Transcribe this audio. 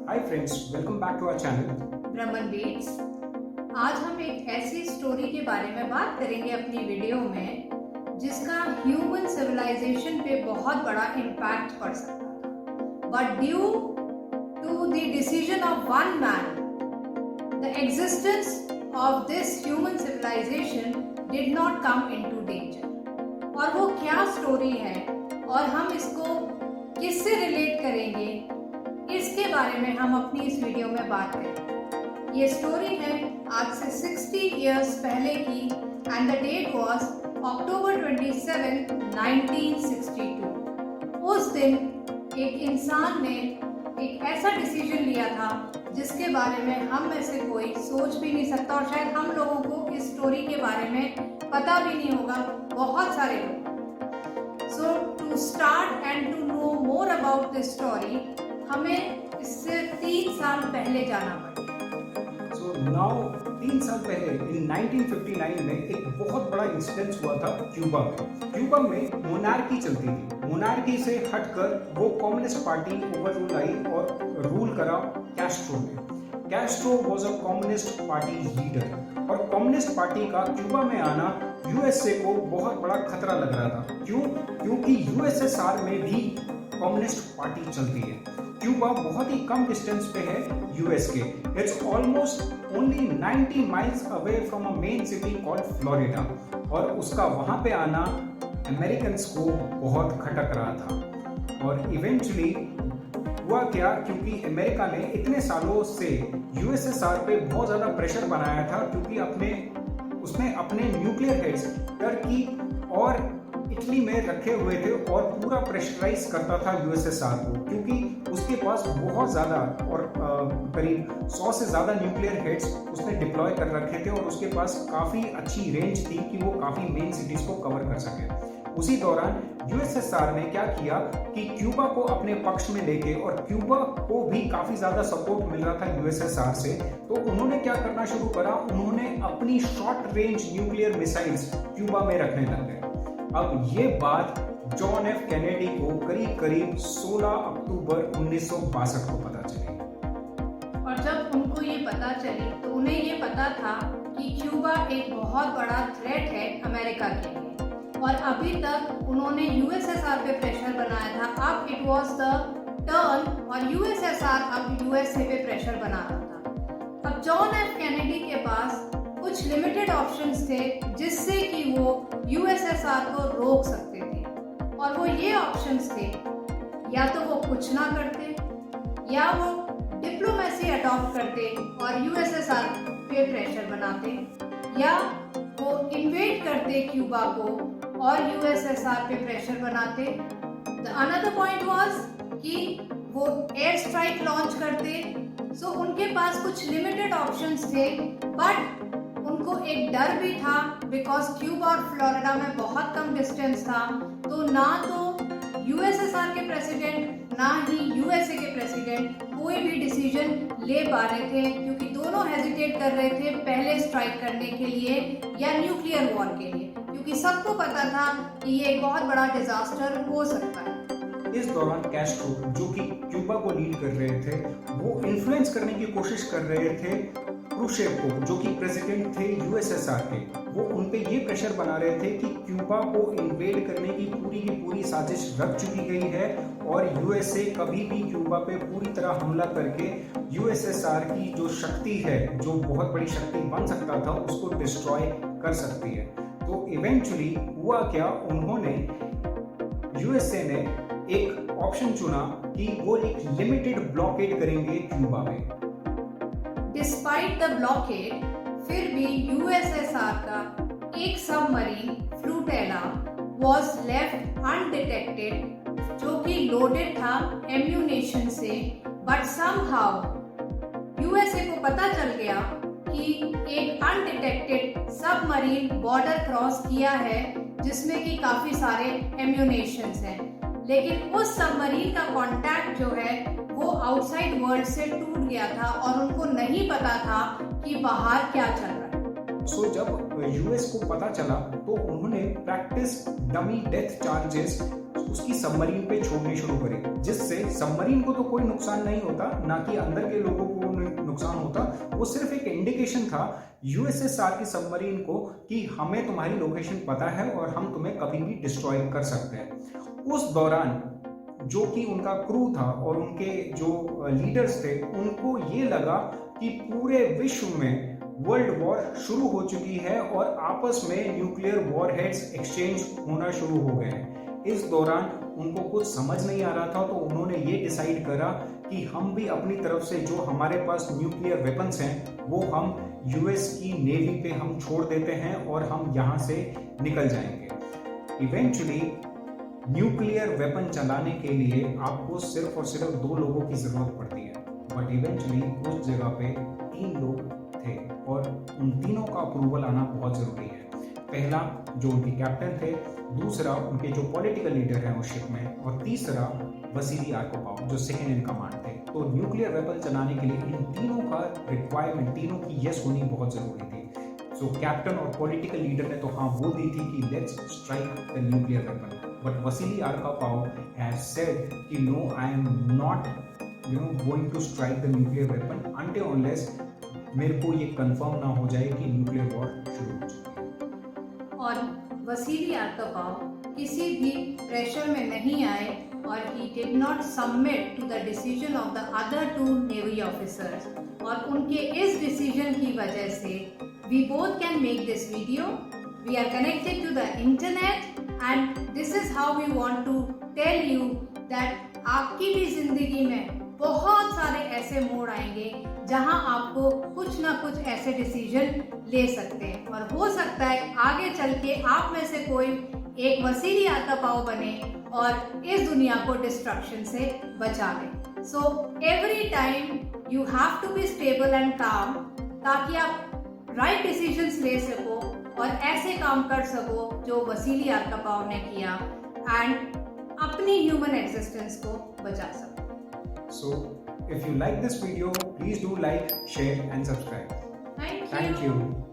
Hi friends, welcome back to our channel Brahman beats. आज हम एक ऐसी स्टोरी के बारे में बात करेंगे अपनी वीडियो में जिसका ह्यूमन सिविलाइजेशन पे बहुत बड़ा इम्पैक्ट पड़ सकता था, but due to the decision of one man the existence of this human civilization did not come into danger. और वो क्या स्टोरी है और हम इसको किससे रिलेट करेंगे, इसके बारे में हम अपनी इस वीडियो में बात करेंगे। ये स्टोरी है आज से 60 इयर्स पहले की एंड द डेट वाज अक्टूबर 27, 1962। उस दिन एक इंसान ने एक ऐसा डिसीजन लिया था जिसके बारे में हम में से कोई सोच भी नहीं सकता और शायद हम लोगों को इस स्टोरी के बारे में पता भी नहीं होगा, बहुत सारे लोग। So to start and to know more about this story हमें इससे 3 साल पहले जाना पड़ेगा। सो नाउ 3 साल पहले इन 1959 में एक बहुत बड़ा इंसिडेंस हुआ था क्यूबा में। क्यूबा में मोनार्की चलती थी। मोनार्की से हटकर वो कम्युनिस्ट पार्टी ओवररूल आई और रूल करा कैस्ट्रो ने। Castro was a communist party leader और कम्युनिस्ट पार्टी का क्यूबा में आना यूएसए को बहुत बड़ा खतरा लग रहा था। क्यों? क्योंकि यूएसएसआर में भी कम्युनिस्ट पार्टी चलती है। क्यूबा बहुत ही कम डिस्टेंस पे है यूएस के। It's almost only 90 miles away from a main city called Florida और उसका वहां पे आना अमेरिकन्स को बहुत खटक रहा था। और इवेंचुअली हुआ क्या, क्योंकि अमेरिका ने इतने सालों से यूएसएसआर पे बहुत ज्यादा प्रेशर बनाया था, क्योंकि उसने अपने न्यूक्लियर हेड्स टर्की और इटली में रखे हुए थे और पूरा प्रेशराइज करता था यूएसएसआर को, क्योंकि उसके पास बहुत ज़्यादा और करीब 100 से ज़्यादा न्यूक्लियर हेड्स उसने डिप्लॉय कर रखे थे और उसके पास काफ़ी अच्छी रेंज थी कि वो काफ़ी मेन सिटीज़ को कवर कर सके। उसी दौरान यूएसएसआर ने क्या किया कि क्यूबा को अपने पक्ष में लेके, और क्यूबा को भी काफ़ी ज़्यादा सपोर्ट मिल रहा था यूएसएसआर से, तो उन्होंने क्या करना शुरू करा, उन्होंने अपनी short range nuclear missiles Cuba में रखने लग गए। अब ये बात जॉन एफ कैनेडी को करीब करीब 16 अक्टूबर 1962 को पता चली। और जब उनको ये पता चली तो उन्हें ये पता था कि क्यूबा एक बहुत बड़ा थ्रेट है अमेरिका के लिए और अभी तक उन्होंने यूएसएसआर पे प्रेशर बनाया था। अब इट वाज द टर्न और यूएसएसआर अब यूएसए पे प्रेशर बना रहा था। अब जॉन एफ कैनेडी के पास कुछ लिमिटेड ऑप्शंस थे जिससे कि वो यूएसएसआर को रोक सकते थे, और वो ये ऑप्शंस थे, या तो वो कुछ ना करते या वो डिप्लोमेसी अडॉप्ट करते और यूएसएसआर पे प्रेशर बनाते, या वो इन्वेड करते क्यूबा को और यूएसएसआर पे प्रेशर बनाते। द अनदर पॉइंट वाज कि वो एयर स्ट्राइक लॉन्च करते। सो उनके पास कुछ लिमिटेड ऑप्शंस थे, बट उनको एक डर भी था बिकॉज क्यूबा और फ्लोरिडा में बहुत कम डिस्टेंस था, तो ना तो यूएसएसआर के प्रेसिडेंट ना ही यूएसए के प्रेसिडेंट कोई भी डिसीजन ले पा रहे थे, क्योंकि दोनों हेजिटेट कर रहे थे पहले स्ट्राइक करने के लिए या न्यूक्लियर वॉर के लिए, क्योंकि सबको पता था कि ये एक बहुत बड़ा डिजास्टर हो सकता है। इस दौरान कैस्ट्रो, जो कि क्यूबा को लीड कर रहे थे, वो इन्फ्लुएंस करने की कोशिश कर रहे थे क्रूशेव को, जो कि प्रेसिडेंट थे यूएसएसआर के। वो उन पे ये प्रेशर बना रहे थे कि क्यूबा को इन्वेड करने की पूरी साजिश रख चुकी गई है और यूएसए कभी भी क्यूबा पे पूरी तरह हमला करके यूएसएसआर की जो शक्ति है, जो बहुत बड़ी शक्ति बन सकता था, उसको डिस्ट्रॉय कर सकती है। तो इवेंचुअली हुआ क्या, उन्होंने यूएसए ने एक ऑप्शन चुना कि वो एक लिमिटेड ब्लॉकेड करेंगे क्यूबा में। डिस्पाइट द ब्लॉकेड, फिर भी यूएसएसआर का एक सबमरीन फ्लूटेला वाज लेफ्ट अनडिटेक्टेड, जो कि लोडेड था एम्यूनेशन से, बट समहाउ यूएसए को पता चल गया कि एक अनडिटेक्टेड सबमरीन बॉर्डर क्रॉस किया है जिसमें कि काफी सारे एम्यूनेशंस हैं, लेकिन उस सबमरीन का कांटेक्ट जो है वो आउटसाइड वर्ल्ड से टूट गया था और उनको नहीं पता था कि बाहर क्या चल रहा है। सो जब यूएस को पता चला तो उन्होंने प्रैक्टिस डमी डेथ चार्जेस उसकी सबमरीन पे छोड़नी शुरू करी, जिससे सबमरीन को तो कोई नुकसान नहीं होता, ना कि अंदर के लोगों को नुकसान होता। वो सिर्फ एक इंडिकेशन था यूएसएसआर की सबमरीन को कि हमें तुम्हारी लोकेशन पता है और हम तुम्हें कभी भी डिस्ट्रॉय कर सकते हैं। उस दौरान जो कि उनका क्रू था और उनके जो लीडर्स थे, उनको ये लगा कि पूरे विश्व में वर्ल्ड वॉर शुरू हो चुकी है और आपस में न्यूक्लियर वॉरहेड्स एक्सचेंज होना शुरू हो गए हैं। इस दौरान उनको कुछ समझ नहीं आ रहा था, तो उन्होंने ये डिसाइड करा कि हम भी अपनी तरफ से जो हमारे पास न्यूक्लियर वेपन्स हैं वो हम यूएस की नेवी पे हम छोड़ देते हैं और हम यहाँ से निकल जाएंगे। इवेंचुअली न्यूक्लियर वेपन चलाने के लिए आपको सिर्फ और सिर्फ 2 लोगों की जरूरत पड़ती है, बट इवेंचुअली उस जगह पे 3 लोग थे और उन तीनों का अप्रूवल आना बहुत जरूरी है। पहला जो उनके कैप्टन थे, दूसरा उनके जो पॉलिटिकल लीडर हैं उस शिप में, और तीसरा वसीली आर्कोपाव जो सेकंड इन कमांड थे। तो न्यूक्लियर वेपन चलाने के लिए इन तीनों का रिक्वायरमेंट, तीनों की यस होनी बहुत जरूरी थी। सो कैप्टन और पॉलिटिकल लीडर ने तो हाँ बोल दी थी कि let's strike the nuclear weapon, but Vasili Arkhipov has said कि no, I am not going to strike the nuclear weapon until unless मेरे को ये कंफर्म ना हो जाए कि न्यूक्लियर वॉर शुरू हो चुकी है। और वसीली आर्कोपाव किसी भी प्रेशर में नहीं आए और ही did not submit to the decision of the other 2 navy officers, और उनके इस डिसीजन की वजह से we both can make this video, we are connected to the internet, and this is how we want to tell you that आपकी भी जिंदगी में बहुत सारे ऐसे मोड़ आएंगे जहां आपको कुछ ना कुछ ऐसे डिसीजन ले सकते हैं, और हो सकता है आगे चल के आप में से कोई एक वसीली आर्कोपाव बने और इस दुनिया को डिस्ट्रक्शन से बचा ले। So every time you have to be stable and calm, ताकि आप राइट डिसीजंस ले सको और ऐसे काम कर सको जो वसीली आर्कोपाव ने किया, एंड अपनी ह्यूमन एग्जिस्टेंस को बचा सको। So, if you like this video, please do like, share and subscribe. Thank you. Thank you.